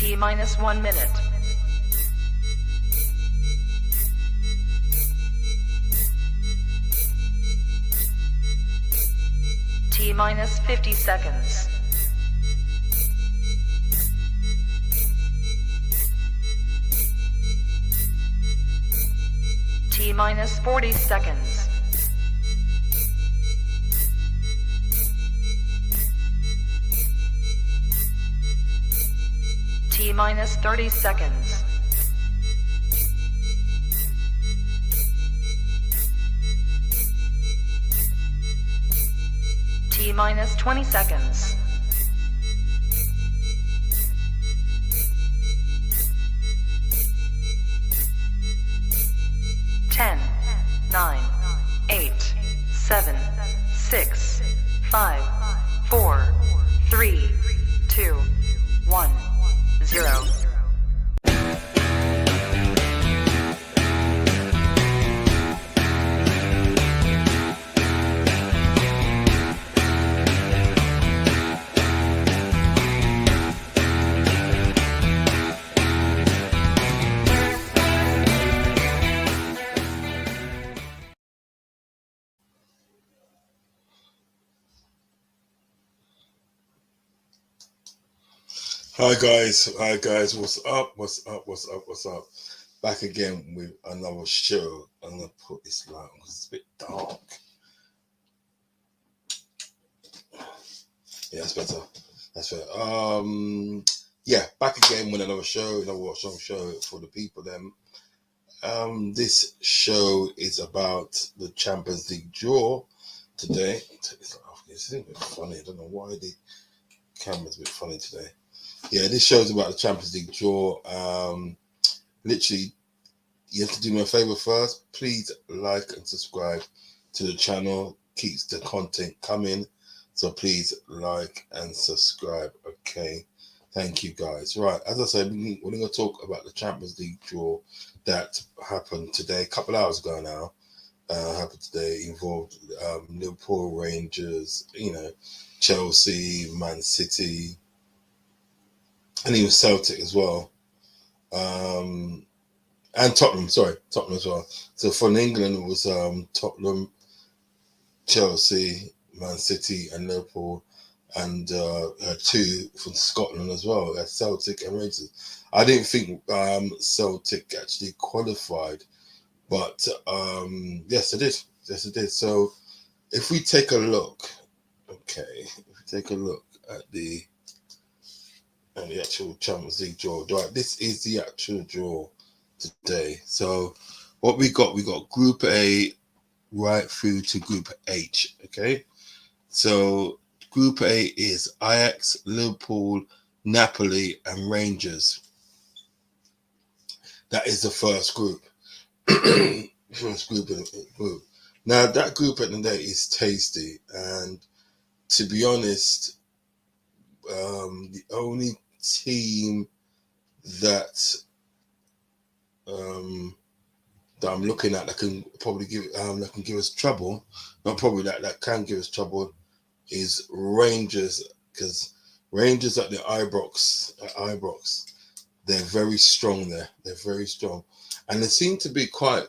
T minus 1 minute. T minus 50 seconds. T minus 40 seconds. T minus 30 seconds. T minus 20 seconds. Ten, 9, 8, 7, 6, 5, 4, 3, 2, 1, 0. Hi guys, what's up? Back again with another show. I'm gonna put this light on because it's a bit dark. Yeah, that's better. Yeah, back again with another show, another watch on show for the people then. This show is about the Champions League draw today. Take this light off. It's a bit funny. I don't know why the camera's a bit funny today. Yeah, this show's about the Champions League draw. Literally, you have to do me a favor first. Please like and subscribe to the channel. Keeps the content coming. So please like and subscribe. Okay. Thank you guys. Right, as I said, we're going to talk about the Champions League draw that happened today, a couple hours ago now. Happened today, involved Liverpool, Rangers, Chelsea, Man City, and even Celtic as well, and Tottenham as well. So for England, it was Tottenham, Chelsea, Man City, and Liverpool, and two from Scotland as well, Celtic and Rangers. I didn't think Celtic actually qualified, but yes, it did. So if we take a look, at the actual Champions League draw. Right, this is the actual draw today. So what we got Group A right through to Group H. Okay, so Group A is Ajax, Liverpool, Napoli, and Rangers. That is the first group. First group of the group. Now that group at the day is tasty, and to be honest, the only team that I'm looking at that can probably give us trouble, not probably that can give us trouble, is Rangers, because Rangers at the Ibrox, they're very strong there. They're very strong, and they seem to be quite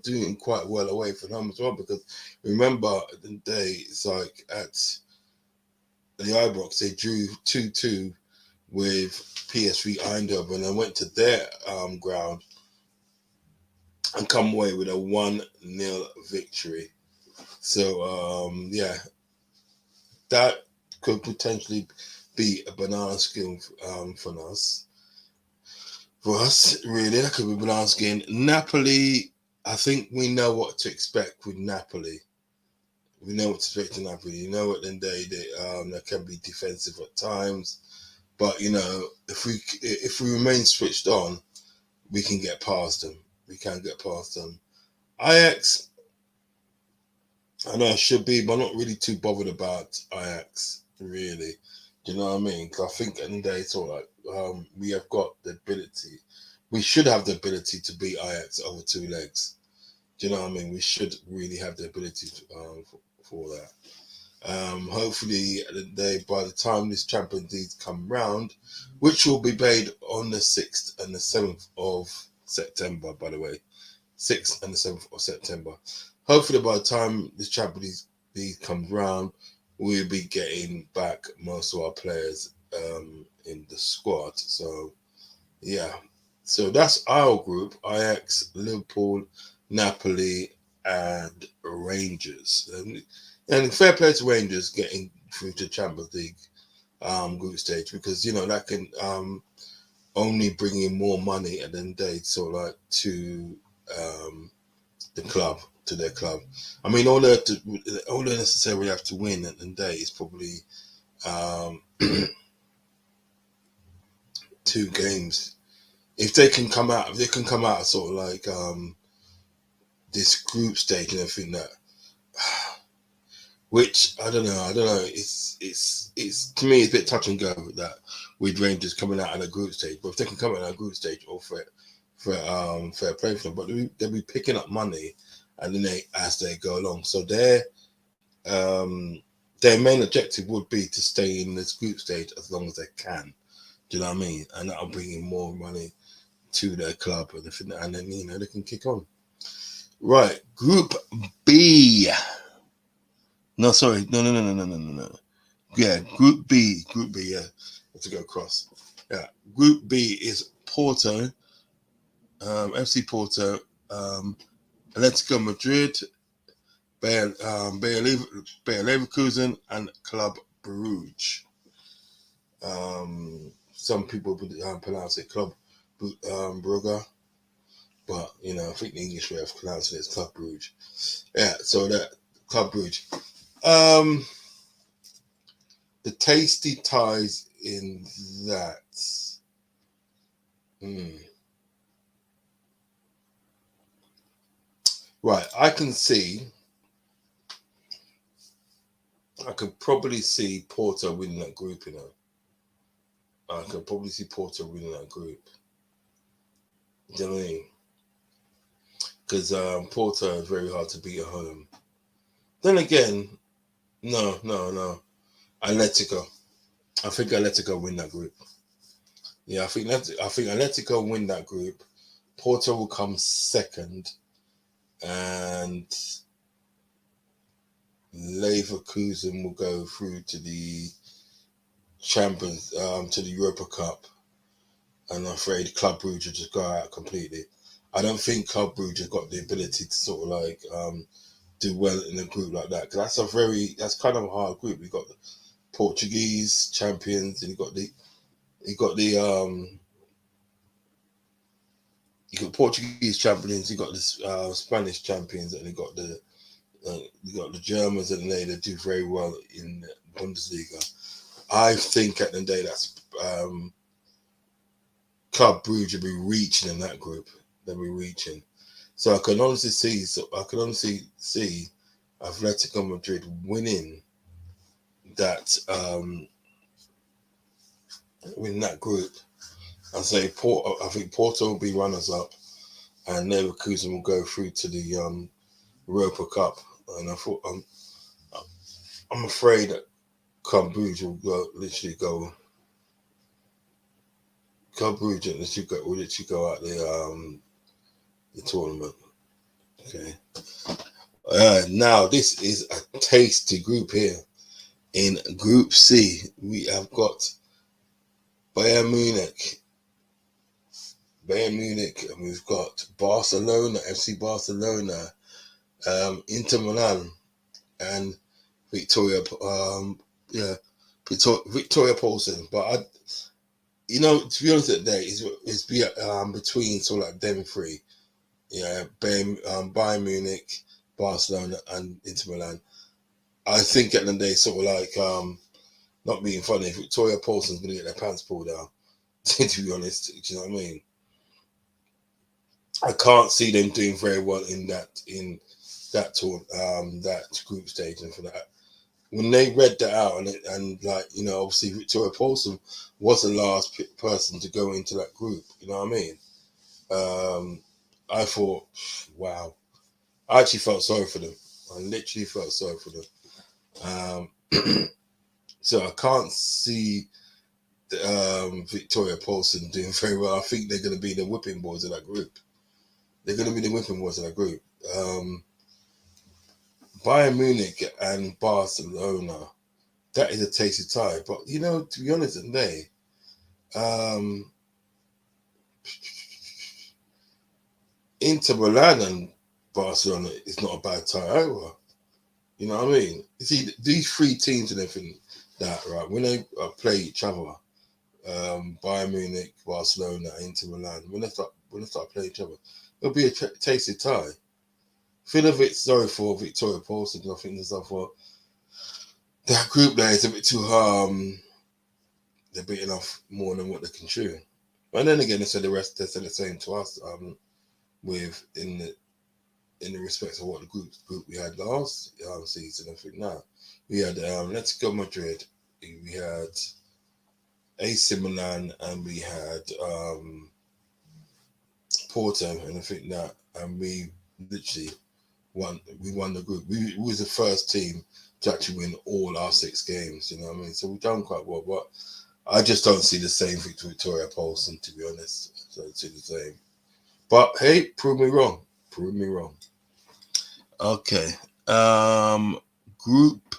doing quite well away from home as well. Because remember the day, it's like at the Ibrox they drew 2-2 with PSV Eindhoven and went to their ground and come away with a 1-0 victory. So yeah, that could potentially be a banana skin for us. For us, really, that could be a banana skin. Napoli, I think we know what to expect with Napoli. We know what to expect with Napoli. You know, at the end of the day, they can be defensive at times, but if we remain switched on, we can get past them. Ajax, I know I should be, but I'm not really too bothered about Ajax, really. Do you know what I mean? Because I think at the end of the day, it's all right. We have got the ability. We should have the ability to beat Ajax over two legs. Do you know what I mean? We should really have the ability for that. Hopefully, by the time this Champions League come round, which will be played on the 6th and the 7th of September, by the way, 6th and the 7th of September. Hopefully, by the time this Champions League comes round, we'll be getting back most of our players in the squad. So, yeah. So that's our group: Ajax, Liverpool, Napoli, and Rangers. And fair play to Rangers getting through to Champions League group stage, because that can only bring in more money at the end of the day, so like to their club. I mean, all they necessarily have to win at the end of the day is probably 2 games. If they can come out sort of like this group stage and everything that. Which I don't know. It's to me it's a bit touch and go that with Rangers coming out of the group stage. But if they can come out of the group stage, all fair play for them. But they'll be picking up money, and then as they go along. So their main objective would be to stay in this group stage as long as they can. Do you know what I mean? And that'll bring in more money to their club, and then they can kick on. Right, Group B. No, sorry. No. Yeah, Group B, yeah. Have to go across. Yeah, Group B is Porto, FC Porto, Atletico Madrid, Bayer Leverkusen, and Club Brugge. Some people pronounce it Club Brugge, but I think the English way of pronouncing it is Club Brugge. Yeah, so that Club Brugge. The tasty ties in that. Right, I could probably see Porto winning that group, I could probably see Porto winning that group. Do you know what I mean? Because Porto is very hard to beat at home. Then again, no. Atletico. I think Atletico win that group. Yeah, I think Atletico win that group. Porto will come second, and Leverkusen will go through to the Champions, to the Europa Cup, and I'm afraid Club Brugge will just go out completely. I don't think Club Brugge has got the ability to sort of like do well in a group like that, because that's kind of a hard group. You've got the Portuguese champions, and you got Portuguese champions, you got the Spanish champions, and you got the Germans, and they do very well in the Bundesliga. I think at the end of the day that's Club Brugge will be reaching in that group. They'll be reaching. So I can honestly see Atletico Madrid winning that group. I think Porto will be runners up, and Leverkusen will go through to the Europa Cup. And I'm afraid that Club Brugge will literally go out the tournament. Okay. Now this is a tasty group here. In Group C, we have got Bayern Munich, and we've got Barcelona, FC Barcelona, Inter Milan, and Victoria Pilsen. But to be honest, today it's between sort of like them three. Yeah, Bayern Munich, Barcelona, and Inter Milan. I think at the end of the day, sort of like, not being funny, Victoria Pilsen's going to get their pants pulled down, to be honest. Do you know what I mean? I can't see them doing very well in that tour, that group stage, and for that. When they read that out, and obviously Victoria Pilsen was the last person to go into that group. You know what I mean? I thought, wow. I actually felt sorry for them. I literally felt sorry for them. So I can't see Victoria Paulson doing very well. I think they're going to be the whipping boys of that group. They're going to be the whipping boys of that group. Bayern Munich and Barcelona, that is a tasty tie. But, you know, to be honest, today, Inter Milan and Barcelona is not a bad tie either. You know what I mean? You see, these three teams and everything that, right, when they play each other, Bayern Munich, Barcelona, Inter Milan, when they start playing each other, it'll be a tasty tie. Feel a bit sorry for Victoria Paulson. I think myself, well, that group there is a bit too they're beating off more than what they can chew. And then again, they said the same to us. With in the respect of what the group we had last season. I think now we had Atletico Madrid, we had AC Milan, and we had Porto, and I think that, and we literally won. We won the group. We was the first team to actually win all our 6 games. You know what I mean? So we've done quite well, but I just don't see the same Victoria Paulson, to be honest. I don't see the same. But hey, prove me wrong. Prove me wrong. Okay. Group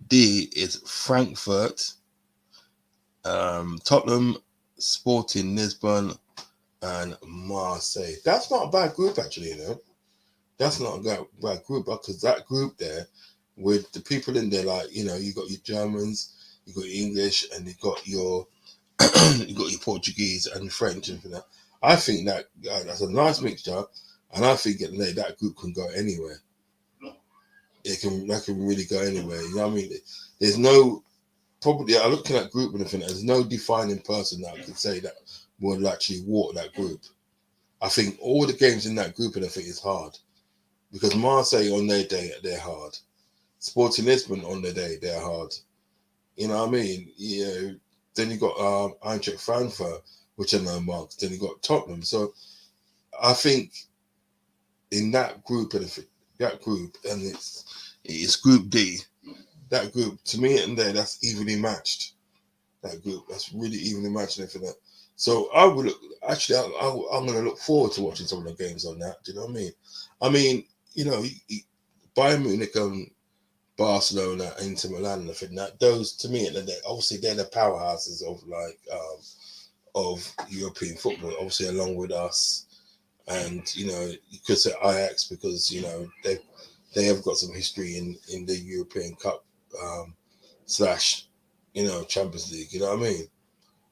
D is Frankfurt, Tottenham, Sporting Lisbon, and Marseille. That's not a bad group, actually, you know. That's not a bad group, because that group there, with the people in there, like, you know, you got your Germans, you got your English, and you got your Portuguese and French and that. I think that that's a nice mixture, and I think that group can go anywhere. That can really go anywhere. You know what I mean? There's no probably. I looking at group and everything. There's no defining person that I could say that will actually walk that group. I think all the games in that group and everything is hard, because Marseille on their day they're hard. Sporting Lisbon on their day they're hard. You know what I mean? You know. Then you got Eintracht Frankfurt, which are no marks. Then you got Tottenham. So I think in that group and it's Group D. That group, to me, and there, that's evenly matched. That group, that's really evenly matched and everything. So I would I'm going to look forward to watching some of the games on that. Do you know what I mean? I mean, you know, Bayern Munich and Barcelona, Inter Milan, and I think that those, to me, obviously they're the powerhouses of European football. Obviously, along with us, and you know, you could say Ajax, because you know they have got some history in the European Cup slash, you know, Champions League. You know what I mean?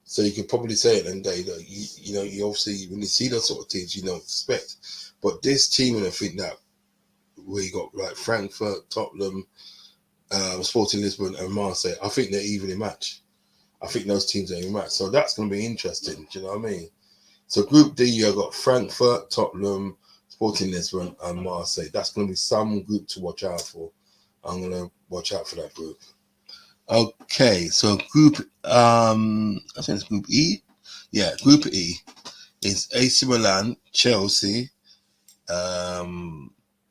So you could probably say at the end of the day that you know, you obviously, when you see those sort of teams, you don't expect. But this team, and I think that where you got like Frankfurt, Tottenham, Sporting Lisbon, and Marseille, I think they're evenly matched. I think those teams are evenly matched. So that's going to be interesting. Do you know what I mean? So Group D, you've got Frankfurt, Tottenham, Sporting Lisbon, and Marseille. That's going to be some group to watch out for. I'm going to watch out for that group. Okay, so Group, I think it's Group E. Yeah, Group E is AC Milan, Chelsea,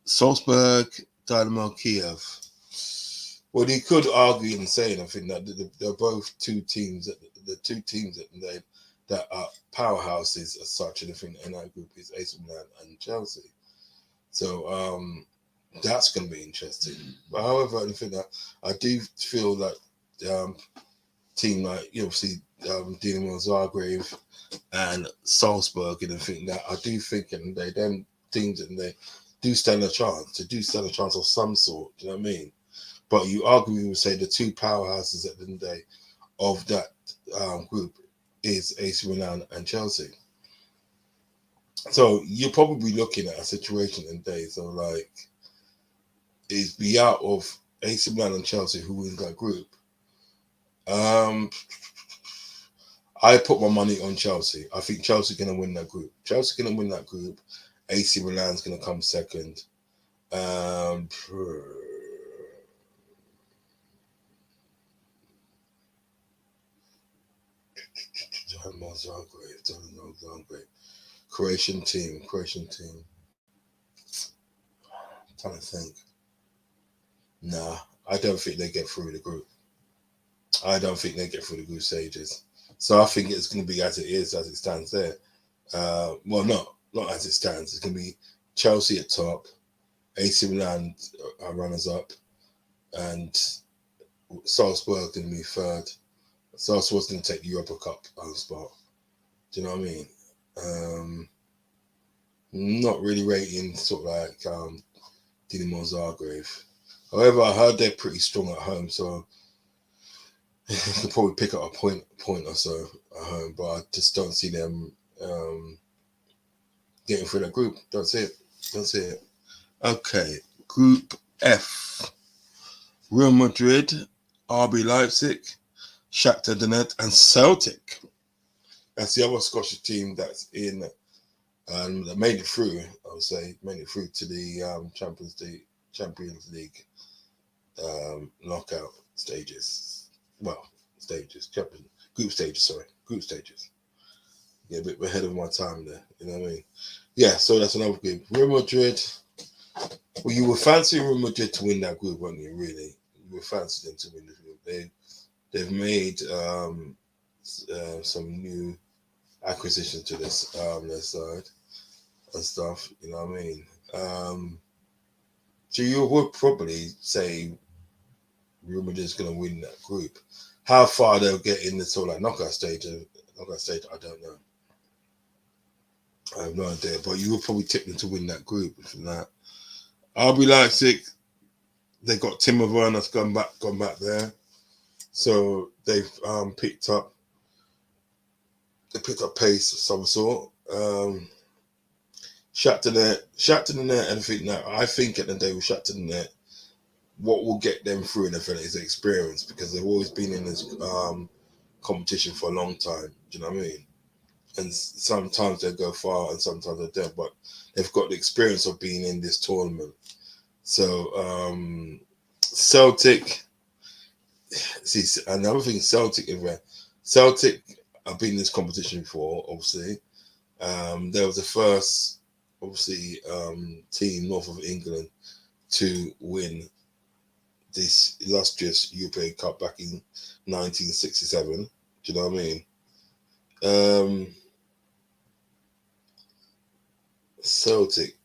Salzburg, Dynamo Kiev. Well, you could argue and say, I think that they're both two teams that are powerhouses as such, and I think in that group is AC Milan and Chelsea. So that's going to be interesting. But however, I think that I do feel like team like, you know, obviously dealing with Zagreb and Salzburg, and I think that I do think and them teams, and they do stand a chance. They do stand a chance of some sort. Do you know what I mean? But you arguably would say the two powerhouses at the end of the day of that group is AC Milan and Chelsea. So you're probably looking at a situation in days of like, is be out of AC Milan and Chelsea who wins that group. I put my money on Chelsea. I think Chelsea's going to win that group. Chelsea's going to win that group. AC Milan's going to come second. Zagreb. Croatian team. I'm trying to think. Nah, I don't think they get through the group. I don't think they get through the group stages. So I think it's going to be as it is, as it stands there. Well, not as it stands. It's going to be Chelsea at top, AC Milan are runners up, and Salzburg going to be third. Salzburg's going to take the Europa Cup spot. Do you know what I mean? Not really rating sort of like Dinamo Zagreb. However, I heard they're pretty strong at home, so they could probably pick up a point or so at home. But I just don't see them getting through that group. Don't see it. Okay, Group F: Real Madrid, RB Leipzig, Shakhtar Donetsk, and Celtic. That's the other Scottish team that's in. That made it through, I would say, to the Champions League knockout stages. Well, group stages. Yeah, a bit ahead of my time there, you know what I mean? Yeah, so that's another group. Real Madrid, well, you were fancy Real Madrid to win that group, weren't you, really? You were fancy them to win the group. They've made some new acquisitions to their side and stuff, you know what I mean? So you would probably say Real Madrid's going to win that group. How far they'll get in the sort of like knockout stage, I don't know. I have no idea, but you would probably tip them to win that group from that. RB Leipzig, they got Timo Werner's gone back there, so they've picked up pace of some sort. Shakhtar Donetsk, I think at the day with Shakhtar Donetsk, what will get them through in the event is experience, because they've always been in this competition for a long time. Do you know what I mean? And sometimes they go far and sometimes they don't, but they've got the experience of being in this tournament. So Celtic, see, another thing, Celtic have been in this competition before, obviously. There was the first, obviously, team north of England to win this illustrious European Cup back in 1967. Do you know what I mean? Celtic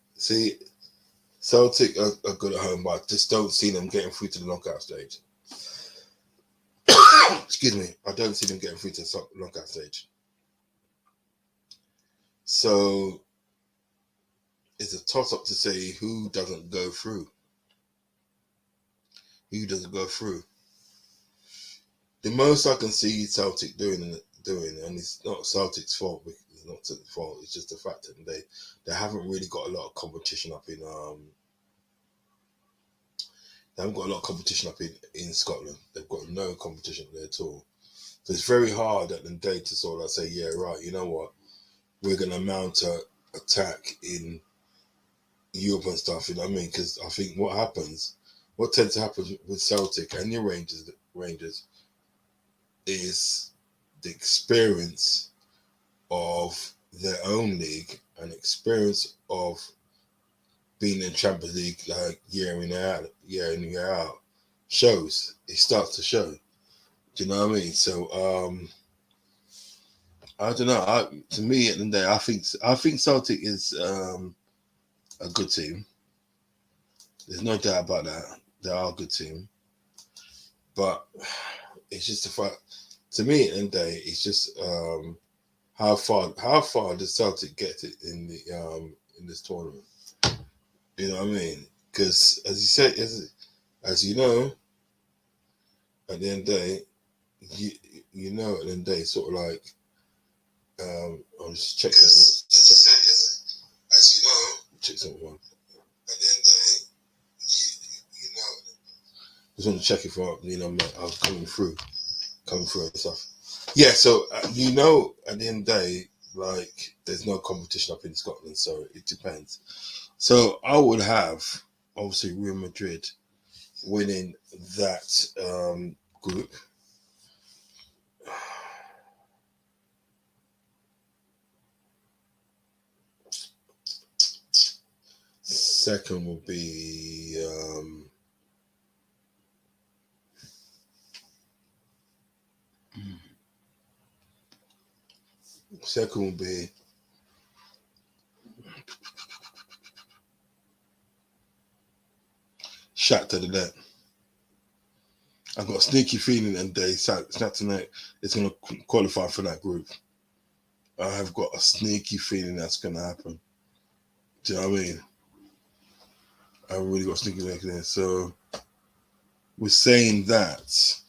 are good at home, but I just don't see them getting through to the knockout stage. Excuse me, I don't see them getting through to the knockout stage. So it's a toss-up to say who doesn't go through. The most I can see Celtic doing, and it's not Celtic's fault. It's not Celtic's fault. It's just the fact that they haven't really got a lot of competition up in They haven't got a lot of competition up in Scotland. They've got no competition there at all. So it's very hard at the day to sort of say, yeah, right, you know what, we're going to mount an attack in Europe and stuff, you know what I mean? Because I think what tends to happen with Celtic and your Rangers is the experience of their own league and experience of being in Champions League like year in year out shows. It starts to show. Do you know what I mean? So I don't know. To me, at the end of the day, I think Celtic is a good team. There's no doubt about that. They are a good team, but it's just the fact. To me, at the end of the day, it's just how far does Celtic get it in this tournament? You know what I mean? Because as you said, as you know, at the end of the day, you know, at the end of the day, sort of like I'll just check that. As you know, check something one. At the end of the day, you know. Just want to check if I was coming through and stuff. Yeah, so you know, at the end of the day, like there's no competition up in Scotland, so it depends. So I would have obviously Real Madrid winning that group. Second will be Second will be Shakhtar Donetsk. I've got a sneaky feeling that Shakhtar is going to qualify for that group. I have got a sneaky feeling that's going to happen. Do you know what I mean? I really got a sneaky feeling there. So we're saying that.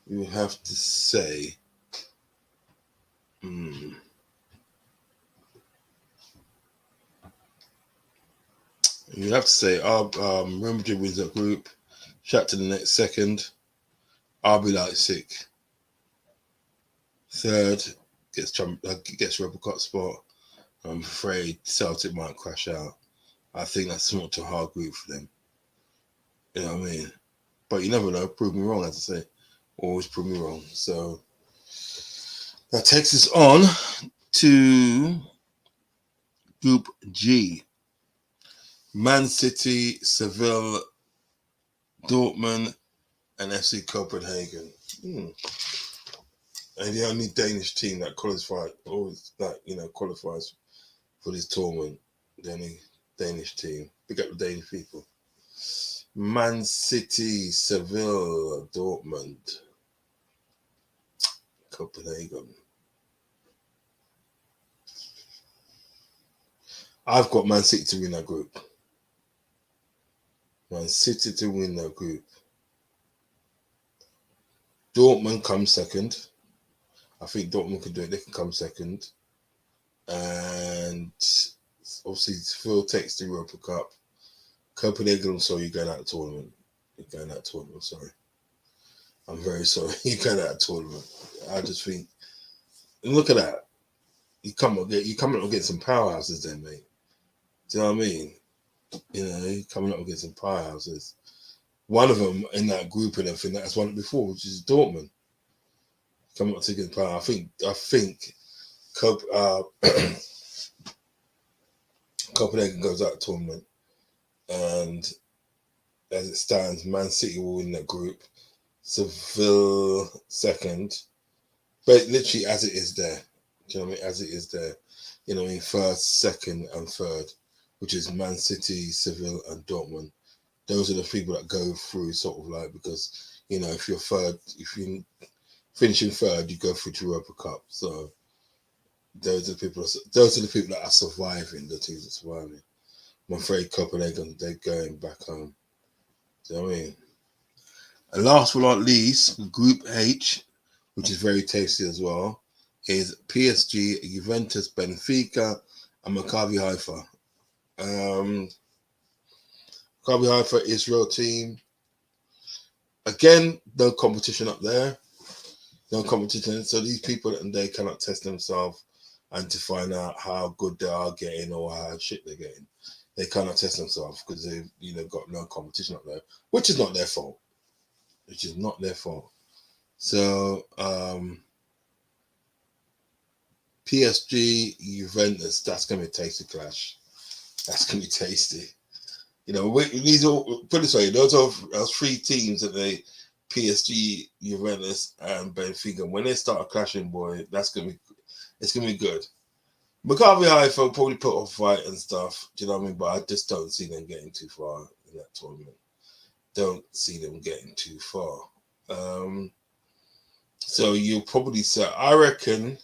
You have to say. You have to say, Real Madrid wins that group. Shakhtar Donetsk second. RB Leipzig third. Gets Rebel Cup spot. I'm afraid Celtic might crash out. I think that's not too hard group for them. You know what I mean? But you never know. Prove me wrong, as I say. Always prove me wrong. So that takes us on to Group G. Man City, Seville, Dortmund, and FC Copenhagen. And the only Danish team that qualifies for this tournament. The only Danish team. Pick up the Danish people. Man City, Seville, Dortmund, Copenhagen. I've got Man City to win that group. Man City to win that group. Dortmund comes second. I think Dortmund can do it. They can come second. And obviously, Phil takes the Europa Cup. Copenhagen, I'm sorry, you're going out of the tournament. Sorry. I'm very sorry. You're going out of the tournament. I just think, look at that. You come up against some powerhouses then, mate. Do you know what I mean? You know, you're coming up against some powerhouses. One of them in that group and everything that's won it before, which is Dortmund. Coming up to against power. I think Copenhagen goes out of the tournament. And as it stands, Man City will win that group. Seville second. But literally as it is there. Do you know what I mean? As it is there. You know what I mean? First, second, and third, which is Man City, Seville, and Dortmund. Those are the people that go through sort of like, because, you know, if you're finishing third, you go through to Europa Cup. So those are the people that are surviving, the teams that are surviving. I'm afraid Copenhagen, they're going back home. Do you know what I mean? And last but not least, Group H, which is very tasty as well, is PSG, Juventus, Benfica, and Maccabi Haifa. Maccabi Haifa, Israel team. Again, no competition up there. No competition. So these people, they cannot test themselves and to find out how good they are getting or how shit they're getting. They cannot test themselves because they've got no competition up there, which is not their fault. So PSG, Juventus, that's gonna be a tasty clash. That's gonna be tasty. You know, these all put it this way, those are three teams that PSG, Juventus, and Benfica. When they start clashing, boy, it's gonna be good. Maccabi Haifa will probably put off fight and stuff. Do you know what I mean? But I just don't see them getting too far in that tournament. Don't see them getting too far. So you'll probably say, I reckon.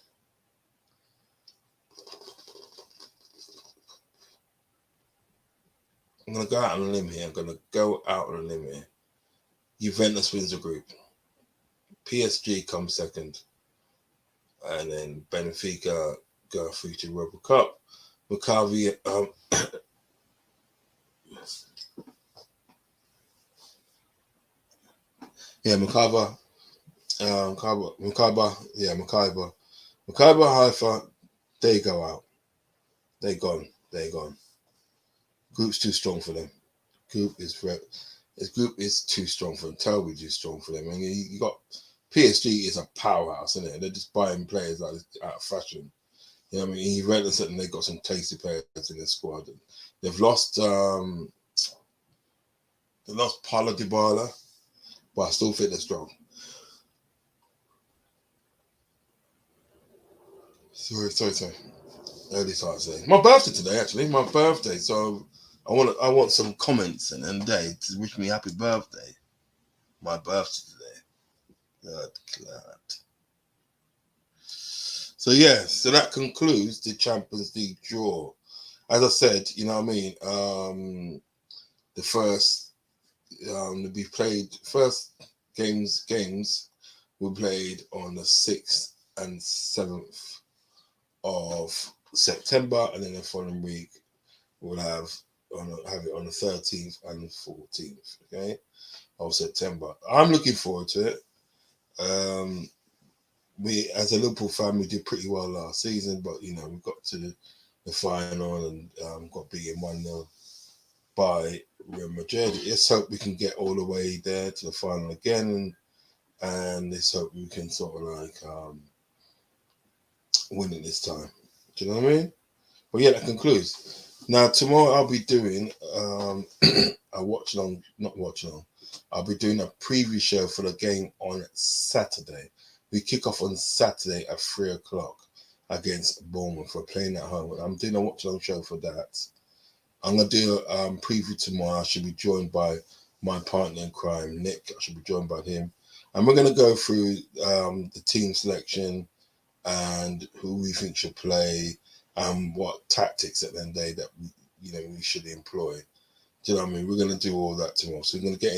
I'm going to go out on a limb here. Juventus wins the group. PSG comes second. And then Benfica go through to Europa Cup. Maccabi, Maccabi Haifa, they go out. They're gone. Group's too strong for them. Group is too strong for them. Terribly too strong for them. I mean, you got PSG is a powerhouse, isn't it? They're just buying players out of fashion. You know what I mean? You've read that they've got some tasty players in their squad. They've lost They lost Paulo Dybala, but I still think they're strong. Sorry. Early start today. My birthday today, actually. My birthday. So I want some comments and day to wish me happy birthday. My birthday today. Glad. So yeah, so that concludes the Champions League draw. As I said, you know what I mean. The first we played first games were played on the 6th and 7th of September, and then the following week we'll have it on the 13th and 14th, okay, of September. I'm looking forward to it. We, as a Liverpool fan, we did pretty well last season, but you know, we got to the final and got beaten 1-0 by Real Madrid. Let's hope we can get all the way there to the final again, and let's hope we can sort of like win it this time. Do you know what I mean? But yeah, that concludes. Now tomorrow I'll be doing I'll be doing a preview show for the game on Saturday. We kick off on Saturday at 3:00 against Bournemouth. We're playing at home. I'm doing a watch along show for that. I'm gonna do a preview tomorrow. I should be joined by my partner in crime, Nick. I should be joined by him, and we're gonna go through the team selection and who we think should play and what tactics at the end of the day that we should employ. Do you know what I mean? We're gonna do all that tomorrow. So we're gonna get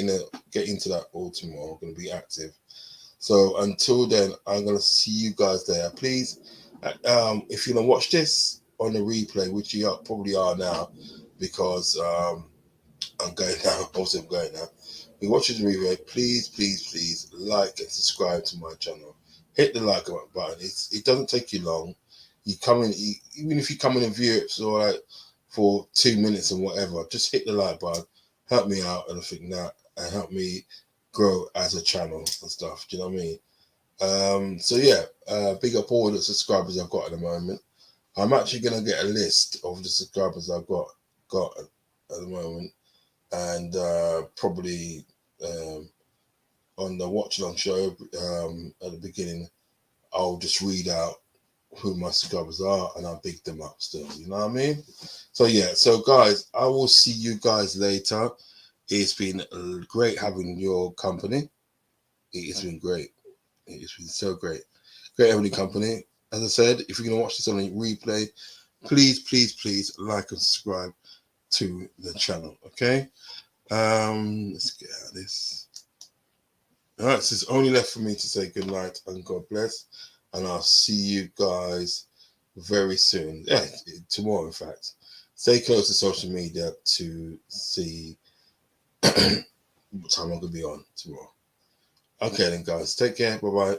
into that all tomorrow. We're gonna be active. So until then, I'm gonna see you guys there. Please, if you're gonna watch this on the replay, which you probably are now, because I'm going now. Also, I'm going now. If you watch this replay, please like and subscribe to my channel. Hit the like button. It doesn't take you long. You come in, even if you come in and view it for 2 minutes and whatever, just hit the like button. Help me out and I think that, and help me grow as a channel and stuff. Do you know what I mean? So yeah, big up all the subscribers I've got at the moment. I'm actually gonna get a list of the subscribers I've got at the moment, and probably on the watch along show at the beginning, I'll just read out who my subscribers are and I'll big them up still. You know what I mean? So yeah, so guys, I will see you guys later. It's been great having your company. It's been great. It's been so great. Great having your company. As I said, if you're going to watch this on a replay, please like and subscribe to the channel. Okay? Let's get out of this. All right, so it's only left for me to say good night and God bless. And I'll see you guys very soon. Yeah, tomorrow, in fact. Stay close to social media to see what time I'm going to be on tomorrow. Okay then, guys. Take care. Bye-bye.